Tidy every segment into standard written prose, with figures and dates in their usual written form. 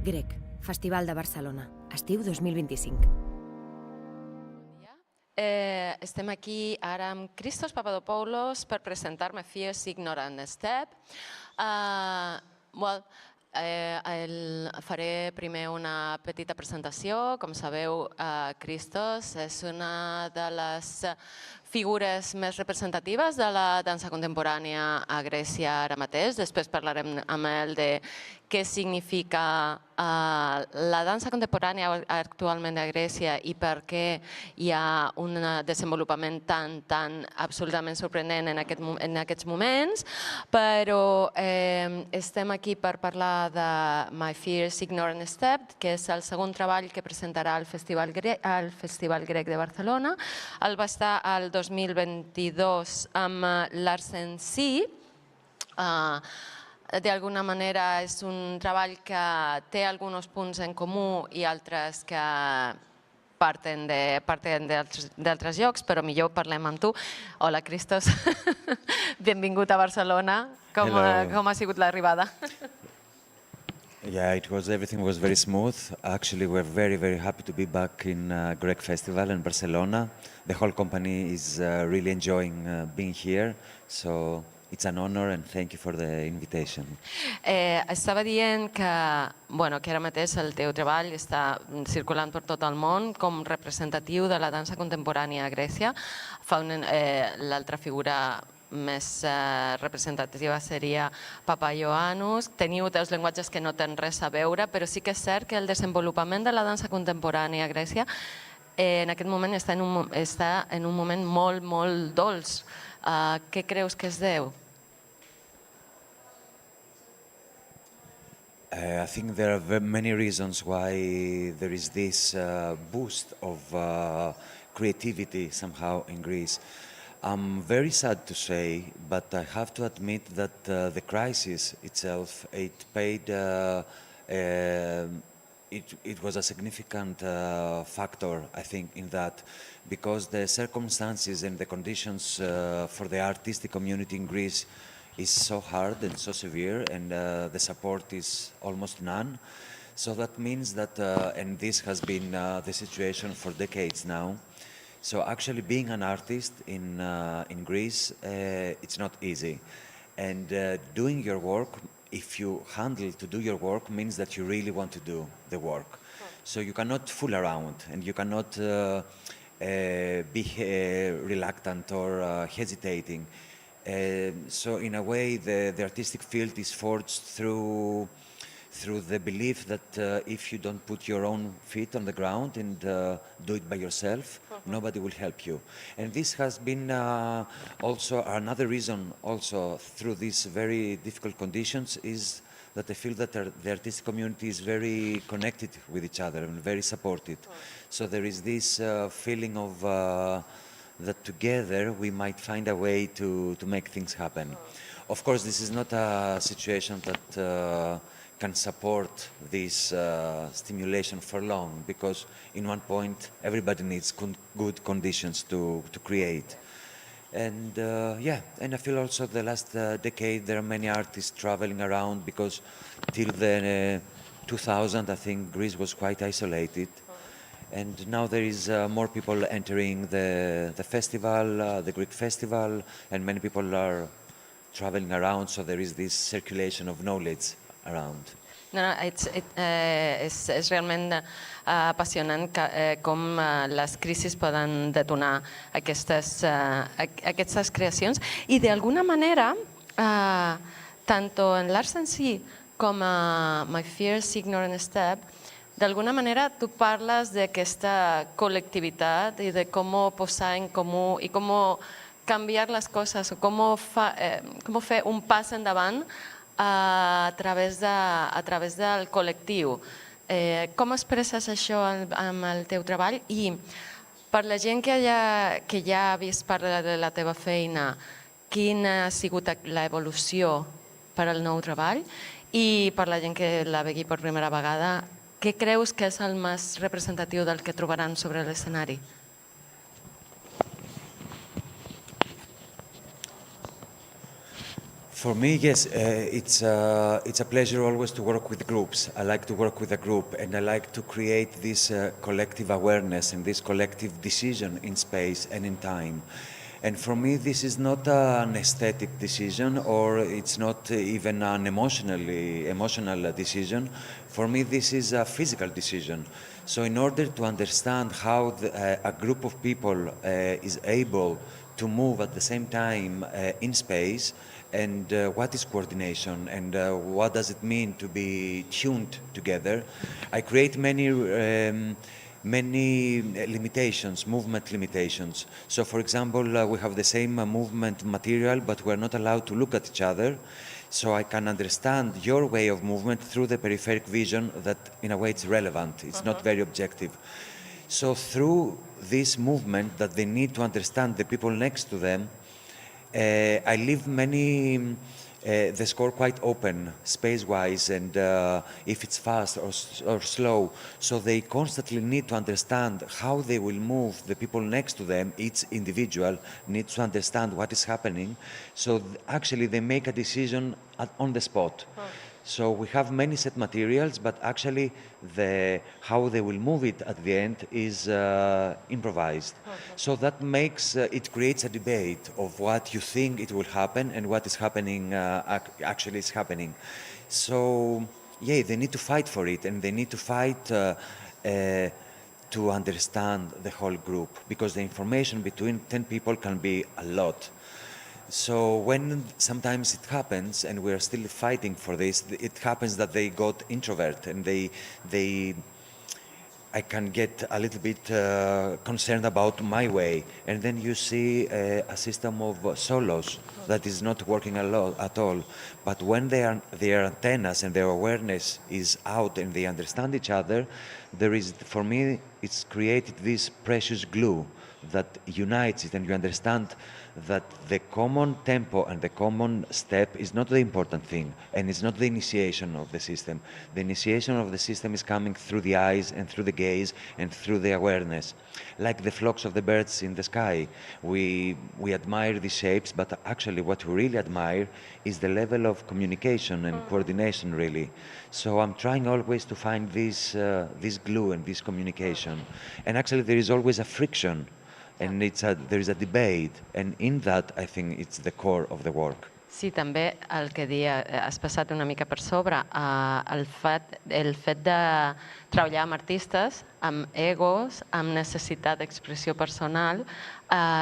Grec, Festival de Barcelona, estiu 2025. Estem aquí ara amb Christos Papadopoulos per presentar-me Fierce Ignorant Step. Faré primer una petita presentació. Com sabeu, Christos és una de les figures més representatives de la dansa contemporània a Grècia ara mateix. Després parlarem amb ell de què significa la dansa contemporània actualment a Grècia i per què hi ha un desenvolupament tan absolutament sorprenent en aquests moments. Però estem aquí per parlar de My Fierce Ignorant Step, que és el segon treball que presentarà al Festival Grec de Barcelona. El va estar el 2022 amb l'Arsensi. D'alguna manera és un treball que té alguns punts en comú i altres que parten d'altres llocs, però millor parlem amb tu. Hola, Christos. Benvingut a Barcelona. Com ha sigut l'arribada? Yeah, everything was very smooth. Actually, we're very happy to be back in Grec Festival in Barcelona. The whole company is really enjoying being here, so it's an honor and thank you for the invitation. Estava dient que ara mateix el teu treball està circulant per tot el món com representatiu de la dansa contemporània a Grècia. L'altra figura més representativa seria Papaioanous. Teniu dos llenguatges que no tenen res a veure, però sí que és cert que el desenvolupament de la dansa contemporània a Grècia en aquest moment està en un moment molt dolç. Què creus que es deu? I think there are many reasons why there is this boost of creativity somehow in Greece. I'm very sad to say, but I have to admit that the crisis itself, it was a significant factor, I think, in that, because the circumstances and the conditions for the artistic community in Greece is so hard and so severe, and the support is almost none. So that means that, and this has been the situation for decades now, so actually being an artist in Greece, it's not easy. And doing your work, if you handle to do your work, means that you really want to do the work. So you cannot fool around, and you cannot be reluctant or hesitating. So in a way, the artistic field is forged through the belief that if you don't put your own feet on the ground and do it by yourself, nobody will help you. And this has been also another reason, also through these very difficult conditions, is that I feel that the artistic community is very connected with each other and very supported. So there is this feeling of that together we might find a way to make things happen. Of course, this is not a situation that can support this stimulation for long, because in one point everybody needs good conditions to create. And and I feel also the last decade there are many artists traveling around, because till the 2000 I think Greece was quite isolated. And now there is more people entering the festival, the Greek festival, and many people are traveling around, so there is this circulation of knowledge around. És realment apassionant com les crisis poden detonar aquestes creacions. I d'alguna manera, tant en l'Arsensi com a My Fierce Ignorant Step, d'alguna manera tu parles d'aquesta col·lectivitat i de com posar en comú i com canviar les coses, o com fer un pas endavant a través del col·lectiu. Com expresses això amb el teu treball? I per la gent que ja ha vist part de la teva feina, quina ha sigut l'evolució per al nou treball? I per la gent que la vegi per primera vegada, què creus que és el més representatiu del que trobaran sobre l'escenari? For me, yes, it's a pleasure always to work with groups. I like to work with a group, and I like to create this collective awareness and this collective decision in space and in time. And for me, this is not an aesthetic decision, or it's not even an emotional decision. For me, this is a physical decision. So in order to understand how a group of people is able to move at the same time in space, and what is coordination, and what does it mean to be tuned together, I create many limitations, movement limitations. So for example, we have the same movement material, but we're not allowed to look at each other. So I can understand your way of movement through the peripheric vision that in a way it's relevant, it's not very objective. So through this movement that they need to understand the people next to them, I leave the score quite open, space-wise, and if it's fast or slow. So they constantly need to understand how they will move the people next to them. Each individual needs to understand what is happening. So actually they make a decision on the spot. So we have many set materials, but actually how they will move it at the end is improvised. So that makes, it creates a debate of what you think it will happen and what is happening, actually is happening. So yeah, they need to fight for it, and they need to fight to understand the whole group, because the information between 10 people can be a lot. So when sometimes it happens, and we're still fighting for this, it happens that they got introvert, and I can get a little bit concerned about my way. And then you see a system of solos that is not working at all. But when their antennas and their awareness is out and they understand each other, there is, for me, it's created this precious glue that unites it, and you understand that the common tempo and the common step is not the important thing, and it's not the initiation of the system. The initiation of the system is coming through the eyes and through the gaze and through the awareness. Like the flocks of the birds in the sky. We admire the shapes, but actually what we really admire is the level of communication and coordination, really. So I'm trying always to find this glue and this communication. And actually there is always a friction, and there is a debate, and in that I think it's the core of the work. Sí, també el que dia has passat una mica per sobre, el fet de treballar amb artistes, amb egos, amb necessitat d'expressió personal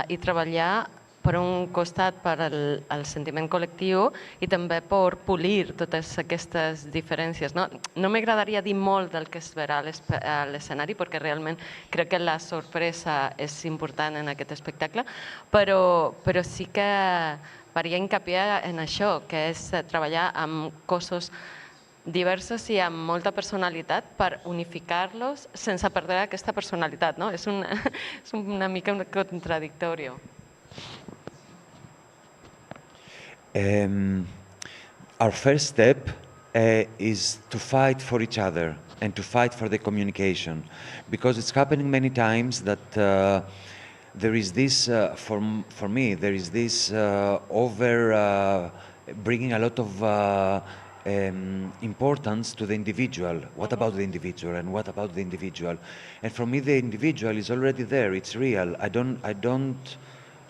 i treballar per un costat per el sentiment col·lectiu i també per polir totes aquestes diferències. No m'agradaria dir molt del que es verà a l'escenari, perquè realment crec que la sorpresa és important en aquest espectacle, però sí que faria hincapié en això, que és treballar amb cossos diversos i amb molta personalitat per unificar-los sense perdre aquesta personalitat. És una mica contradictori. Our first step is to fight for each other and to fight for the communication, because it's happening many times that there is this, for me, there is this bringing a lot of importance to the individual. What about the individual, and what about the individual? And for me, the individual is already there. It's real. I don't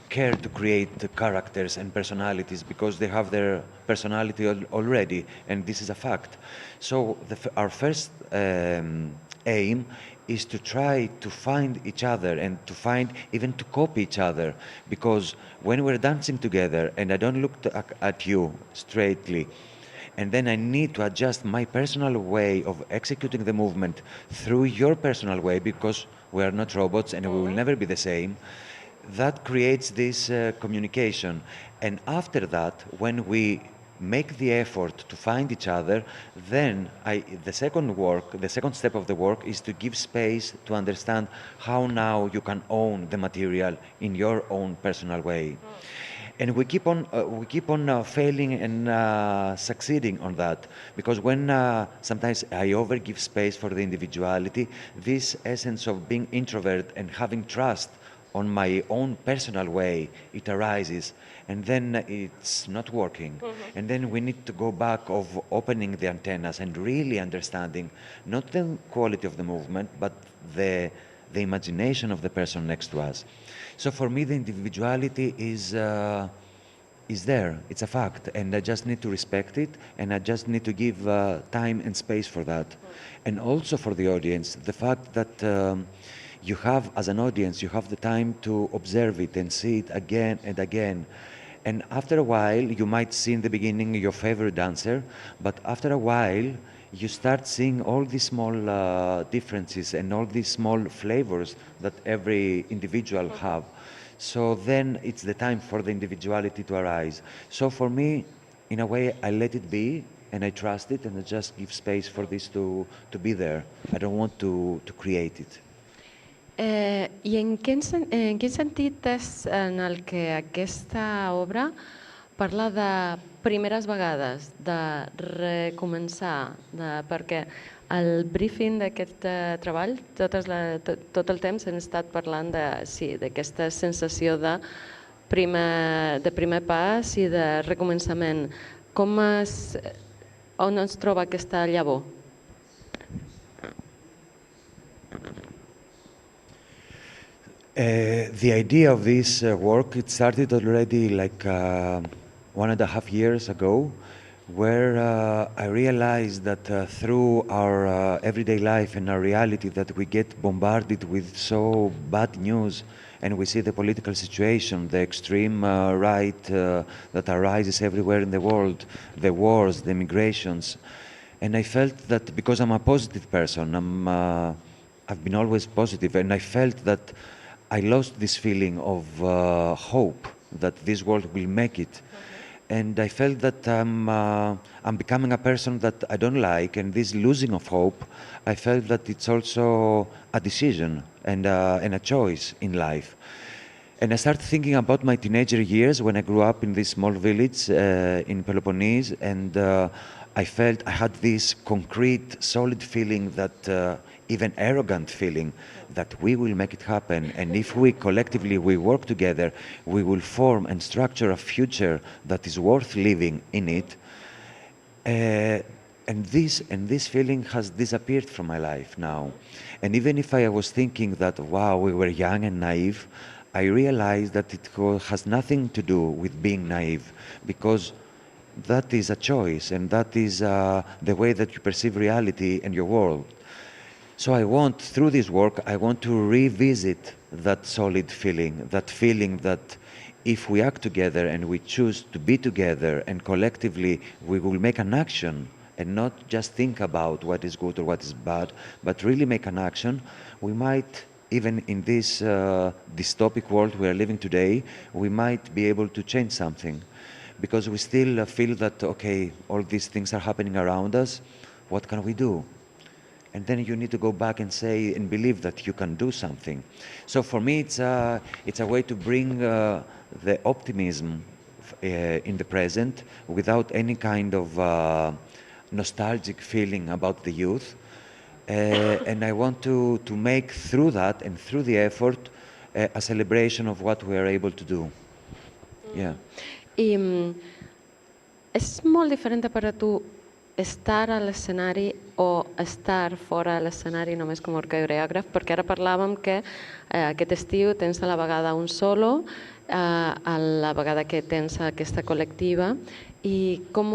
care to create the characters and personalities, because they have their personality already, and this is a fact. So our first aim is to try to find each other, and to find, even to copy each other, because when we're dancing together and I don't look at you straightly, and then I need to adjust my personal way of executing the movement through your personal way, because we are not robots and we will never be the same, that creates this communication. And after that, when we make the effort to find each other, then the second step of the work is to give space to understand how now you can own the material in your own personal way. And we keep on failing and succeeding on that, because when sometimes I overgive space for the individuality, this essence of being introvert and having trust on my own personal way, it arises, and then it's not working. And then we need to go back of opening the antennas and really understanding not the quality of the movement, but the imagination of the person next to us. So for me, the individuality is there. It's a fact, and I just need to respect it, and I just need to give time and space for that. And also for the audience, the fact that you have, as an audience, you have the time to observe it and see it again and again. And after a while, you might see in the beginning your favorite dancer, but after a while, you start seeing all these small differences and all these small flavors that every individual have. So then it's the time for the individuality to arise. So for me, in a way, I let it be, and I trust it, and I just give space for this to be there. I don't want to create it. I en quin sentit és en el que aquesta obra parla de primeres vegades, de recomençar, perquè el briefing d'aquest treball, tot el temps hem estat parlant d'aquesta sensació de primer pas i de recomençament. On es troba aquesta llavor? The idea of this work, it started already like 1.5 years ago, where I realized that through our everyday life and our reality that we get bombarded with so bad news, and we see the political situation, the extreme right that arises everywhere in the world, the wars, the migrations. And I felt that because I'm a positive person, I've been always positive, and I felt that I lost this feeling of hope that this world will make it. And I felt that I'm becoming a person that I don't like, and this losing of hope, I felt that it's also a decision and a choice in life. And I started thinking about my teenager years when I grew up in this small village in Peloponnese, and I felt I had this concrete, solid feeling that, even arrogant feeling, that we will make it happen, and if we collectively work together, we will form and structure a future that is worth living in it. And this feeling has disappeared from my life now. And even if I was thinking that, wow, we were young and naive, I realized that it has nothing to do with being naive, because that is a choice, and that is the way that you perceive reality and your world. So I want, through this work, I want to revisit that solid feeling that if we act together and we choose to be together and collectively we will make an action and not just think about what is good or what is bad, but really make an action, we might, even in this dystopic world we are living today, we might be able to change something. Because we still feel that, okay, all these things are happening around us, what can we do? And then you need to go back and say and believe that you can do something. So for me, it's a way to bring the optimism in the present without any kind of nostalgic feeling about the youth. And I want to make through that and through the effort a celebration of what we are able to do. Yeah. I és molt diferent per a tu estar a l'escenari o estar fora de l'escenari només com a coreògraf, perquè ara parlàvem que aquest estiu tens a la vegada un solo, a la vegada que tens aquesta col·lectiva, i com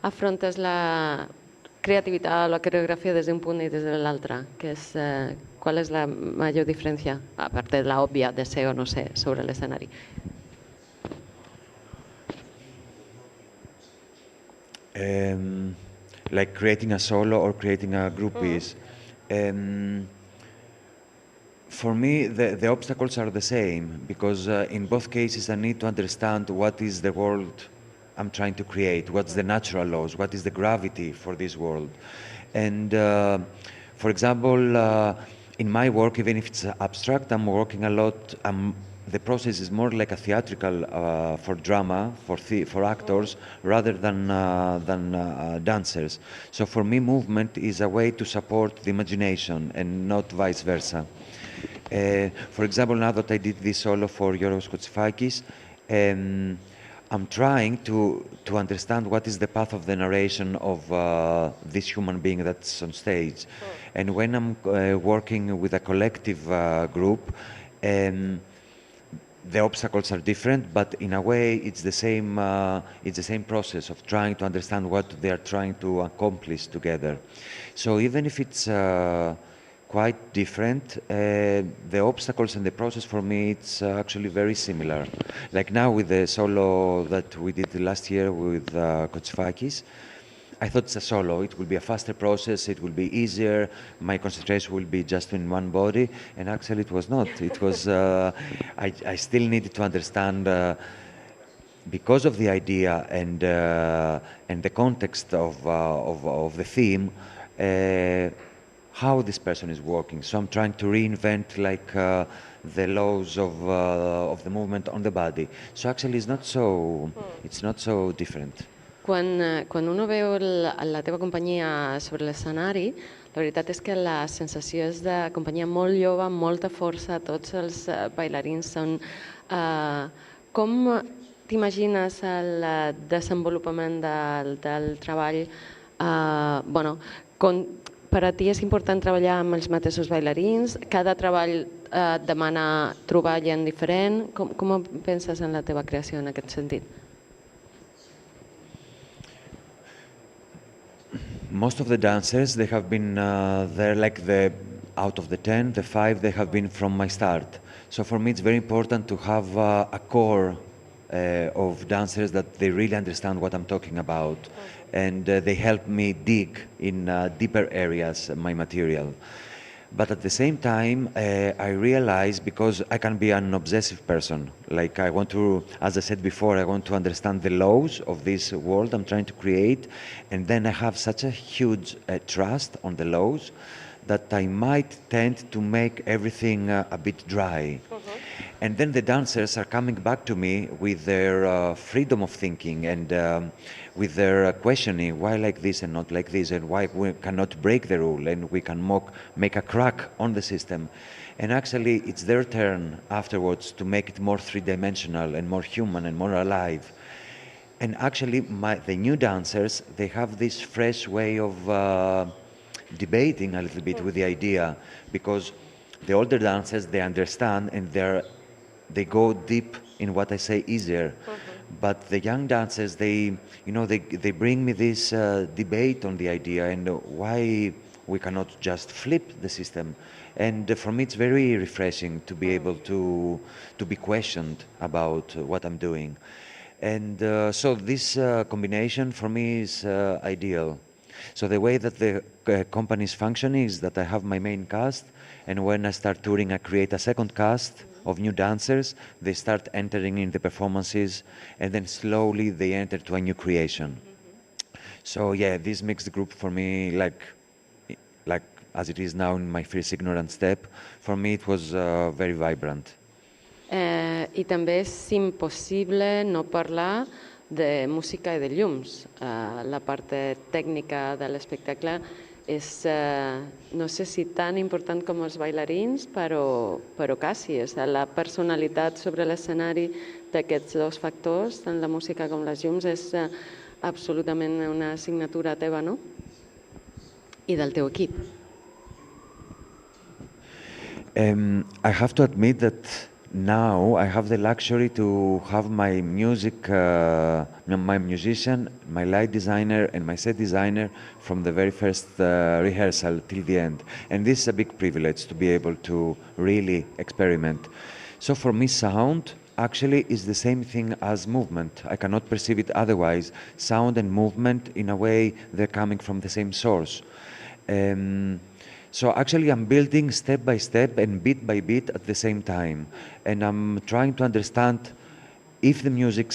afrontes la creativitat o la coreografia des d'un punt i des de l'altre? ¿Cuál es la mayor diferencia, aparte de la obvia de ser o no ser sobre l'escenari? Like creating a solo or creating a group piece. For me, the obstacles are the same, because in both cases I need to understand what is the world I'm trying to create, what's the natural laws, what is the gravity for this world. And for example, in my work, even if it's abstract, I'm working a lot, the process is more like a theatrical for drama, for actors, rather than dancers. So for me, movement is a way to support the imagination and not vice versa. For example, now that I did this solo for Yorgos Kotsifakis, I'm trying to understand what is the path of the narration of this human being that's on stage. And when I'm working with a collective group, the obstacles are different, but in a way it's the same process of trying to understand what they are trying to accomplish together. So even if it's quite different, the obstacles and the process for me, it's actually very similar. Like now with the solo that we did last year with Kotsifakis, I thought it's a solo, it will be a faster process, it will be easier, my concentration will be just in one body, and actually it was not. It was, I still needed to understand, because of the idea and the context of the theme, how this person is working. So I'm trying to reinvent like the laws of the movement on the body. So actually it's not so different. Quan uno veu la teva companyia sobre l'escenari, la veritat és que la sensació és de companyia molt jove, amb molta força, tots els bailarins són... Com t'imagines el desenvolupament del treball? Per a ti és important treballar amb els mateixos bailarins? Cada treball demana trobar gent diferent? Com penses en la teva creació en aquest sentit? Most of the dancers, they have been there like out of the 10, the 5, they have been from my start. So for me it's very important to have a core of dancers that they really understand what I'm talking about. And they help me dig in deeper areas my material. But at the same time, I realize, because I can be an obsessive person, like I want to, as I said before, I want to understand the laws of this world I'm trying to create, and then I have such a huge trust on the laws that I might tend to make everything a bit dry. And then the dancers are coming back to me with their freedom of thinking and with their questioning, why like this and not like this, and why we cannot break the rule and we can make a crack on the system. And actually it's their turn afterwards to make it more three-dimensional and more human and more alive. And actually the new dancers, they have this fresh way of debating a little bit with the idea, because the older dancers, they understand and they go deep in what I say easier. But the young dancers, they bring me this debate on the idea and why we cannot just flip the system. And for me, it's very refreshing to be able to be questioned about what I'm doing. And so this combination for me is ideal. So the way that the company is functioning is that I have my main cast, and when I start touring, I create a second cast of new dancers. They start entering in the performances, and then slowly they enter to a new creation. So yeah, this mixed group for me, like as it is now in my first ignorant step, for me it was very vibrant. I també és impossible no parlar de música i de llums. La part tècnica de l'espectacle és, no sé si tan important com els bailarins, però quasi. La personalitat sobre l'escenari d'aquests dos factors, tant la música com les llums, és absolutament una assignatura teva, no? I del teu equip. I have to admit that now I have the luxury to have my my musician, my light designer and my set designer from the very first rehearsal till the end. And this is a big privilege to be able to really experiment. So for me, sound actually is the same thing as movement. I cannot perceive it otherwise. Sound and movement, in a way, they're coming from the same source. So actually I'm building step by step and bit by bit at the same time. And I'm trying to understand if the music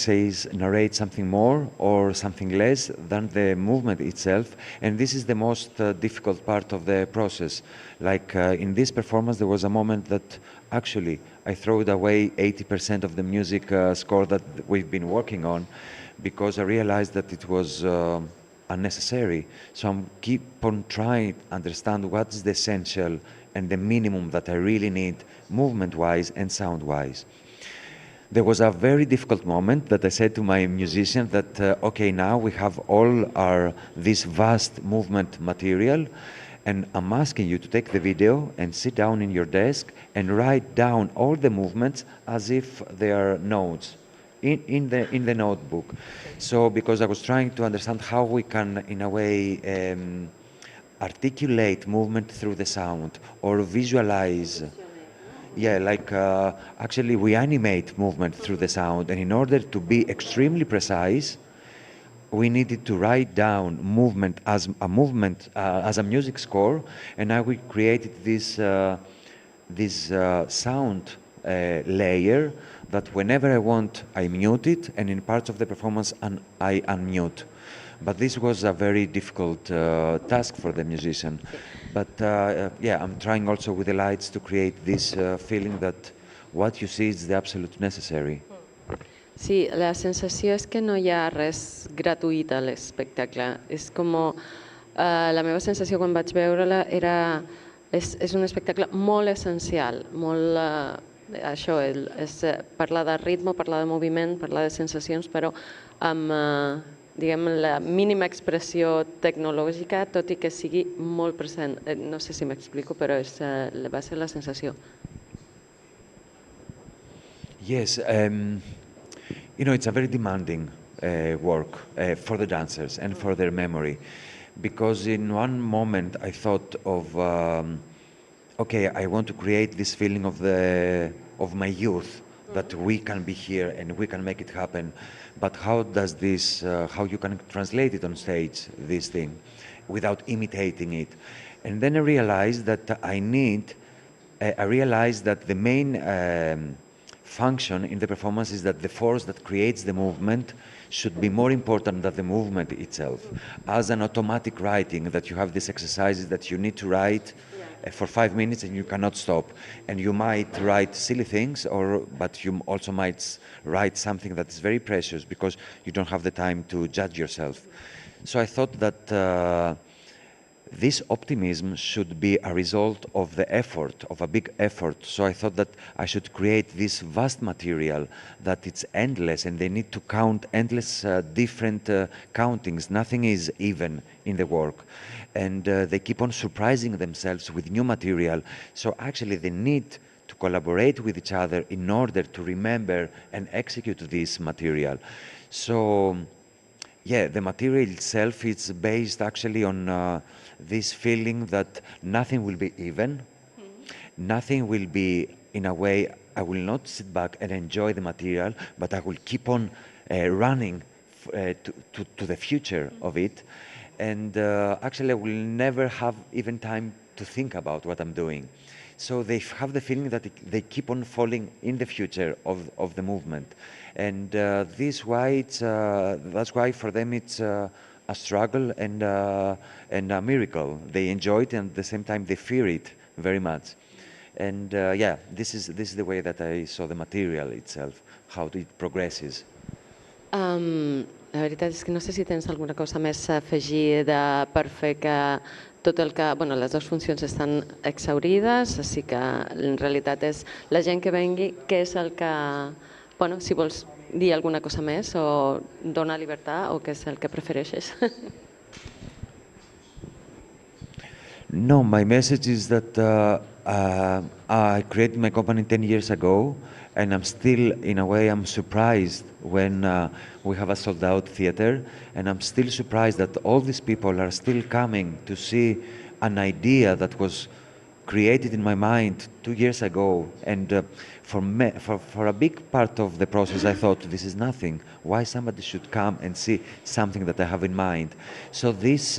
narrates something more or something less than the movement itself. And this is the most difficult part of the process. Like in this performance, there was a moment that actually I threw away 80% of the music score that we've been working on, because I realized that it was unnecessary. So I keep on trying to understand what is the essential and the minimum that I really need movement-wise and sound-wise. There was a very difficult moment that I said to my musician that, okay, now we have all this vast movement material, and I'm asking you to take the video and sit down in your desk and write down all the movements as if they are notes in the notebook. So, because I was trying to understand how we can, in a way, articulate movement through the sound or visualize. Yeah, like actually we animate movement through the sound, and in order to be extremely precise, we needed to write down movement as a music score, and now we created this sound layer that whenever I want, I mute it, and in parts of the performance I unmute. But this was a very difficult task for the musician. But yeah, I'm trying also with the lights to create this feeling that what you see is the absolute necessary. Sí, la sensació és que no hi ha res gratuït a l'espectacle. És com... la meva sensació quan vaig veure-la era... És un espectacle molt essencial, molt... això, és parlar de ritme, parlar de moviment, parlar de sensacions, però amb... diguem, la mínima expressió tecnològica, tot i que sigui molt present. No sé si m'explico, però va ser la sensació. Yes, you know, it's a very demanding work for the dancers and for their memory, because in one moment I thought of, okay, I want to create this feeling of my youth, that we can be here and we can make it happen. But how does this, how you can translate it on stage, this thing, without imitating it? And then I realized that the main function in the performance is that the force that creates the movement should be more important than the movement itself. As an automatic writing, that you have these exercises that you need to write for 5 minutes and you cannot stop. And you might write silly things, but you also might write something that is very precious because you don't have the time to judge yourself. So I thought that this optimism should be a result of the effort, of a big effort. So I thought that I should create this vast material, that it's endless, and they need to count endless different countings. Nothing is even in the work. And they keep on surprising themselves with new material. So actually they need to collaborate with each other in order to remember and execute this material. So yeah, the material itself is based actually on this feeling that nothing will be even, nothing will be, in a way, I will not sit back and enjoy the material, but I will keep on running to the future of it. And actually I will never have even time to think about what I'm doing. So they have the feeling that they keep on falling in the future of the movement. And that's why for them it's a struggle and a miracle. They enjoy it and at the same time they fear it very much. And yeah, this is the way that I saw the material itself, how it progresses. La veritat és que no sé si tens alguna cosa més a afegir per fer que tot el que... Bueno, les dues funcions estan exhaurides, així que en realitat és la gent que vengui, què és el que... Bueno, si vols dir alguna cosa més o donar llibertat o què és el que prefereixes. No, my message is that I created my company 10 years ago, and I'm still, in a way, I'm surprised when we have a sold-out theater, and I'm still surprised that all these people are still coming to see an idea that was created in my mind 2 years ago. And for a big part of the process, I thought, this is nothing. Why somebody should come and see something that I have in mind? So this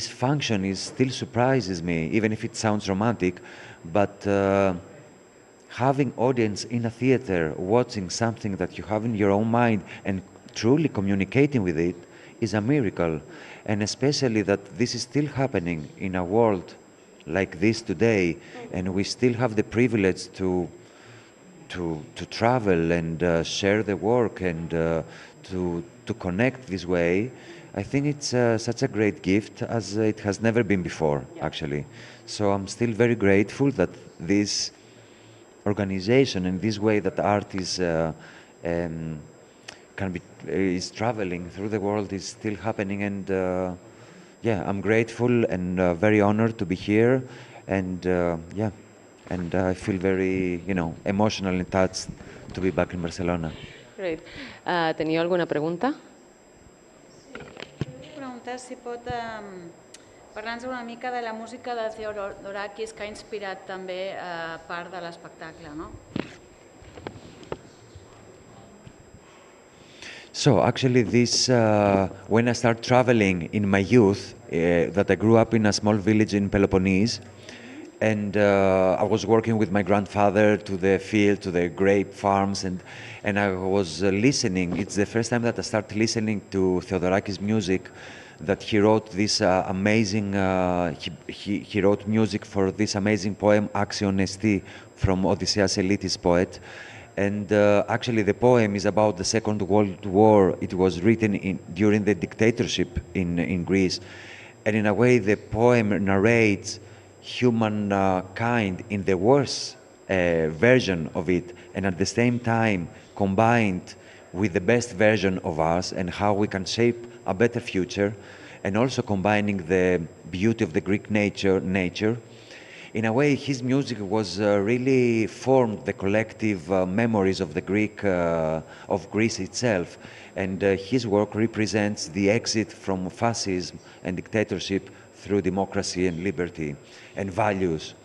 function still surprises me, even if it sounds romantic, but having audience in a theater watching something that you have in your own mind and truly communicating with it is a miracle. And especially that this is still happening in a world like this today, and we still have the privilege to travel and share the work and to to connect this way, I think it's such a great gift as it has never been before, actually. So I'm still very grateful that this organization and this way that art is is traveling through the world is still happening, and I'm grateful and very honored to be here, and and I feel very, emotional and touched to be back in Barcelona. Great. Teniu alguna pregunta? Preguntar si pot parlar-nos una mica de la música de Theodorakis que ha inspirat també part de l'espectacle, no? So actually this, when I started traveling in my youth, that I grew up in a small village in Peloponnese, and I was working with my grandfather to the field, to the grape farms, and I was listening. It's the first time that I started listening to Theodorakis' music, that he wrote this amazing, he wrote music for this amazing poem, Axion Esti, from Odysseus Elitis poet. And actually the poem is about the Second World War. It was written during the dictatorship in Greece. And in a way the poem narrates humankind in the worst version of it, and at the same time combined with the best version of us and how we can shape a better future, and also combining the beauty of the Greek nature. In a way, his music was really formed the collective memories of the of Greece itself, and his work represents the exit from fascism and dictatorship through democracy and liberty and values.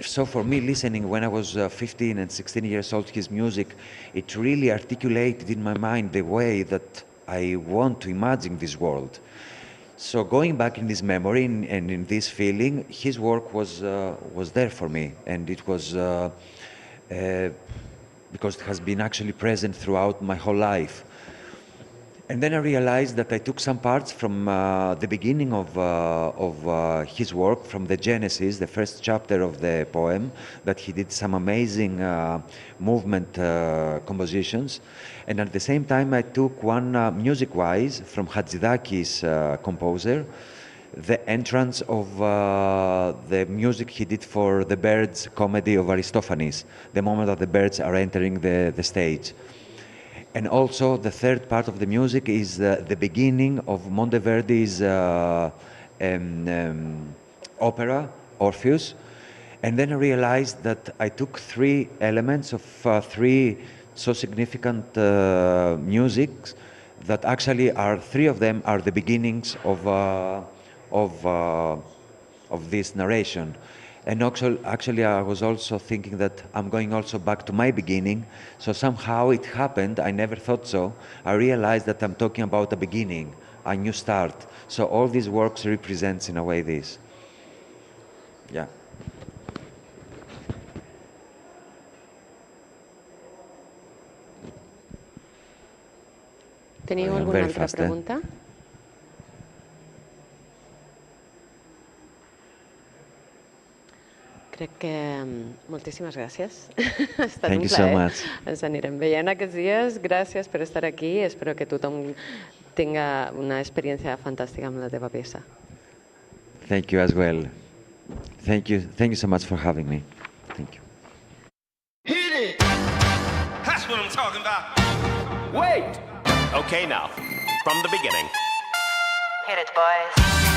So for me, listening when I was 15 and 16 years old, his music, it really articulated in my mind the way that I want to imagine this world. So going back in this memory and in this feeling, his work was there for me, and it was because it has been actually present throughout my whole life. And then I realized that I took some parts from the beginning of his work, from the Genesis, the first chapter of the poem, that he did some amazing movement compositions. And at the same time, I took one music-wise from Hatzidakis, composer, the entrance of the music he did for the birds comedy of Aristophanes, the moment that the birds are entering the stage. And also the third part of the music is the beginning of Monteverdi's opera, Orpheus. And then I realized that I took three elements of three so significant musics that actually are, three of them are the beginnings of this narration. And actually, I was also thinking that I'm going also back to my beginning. So somehow it happened, I never thought so. I realized that I'm talking about a beginning, a new start. So all these works represents in a way this. Yeah. Teniu alguna altra pregunta? Crec que moltíssimes gràcies. Ha estat un plaer. So much. Ens anirem veient aquests dies. Gràcies per estar aquí. Espero que tothom tinga una experiència fantàstica amb la teva peça. Thank you as well. Thank you so much for having me. Thank you. Hit it! That's what I'm talking about. Wait! Okay, now, from the beginning. Hit it, boys.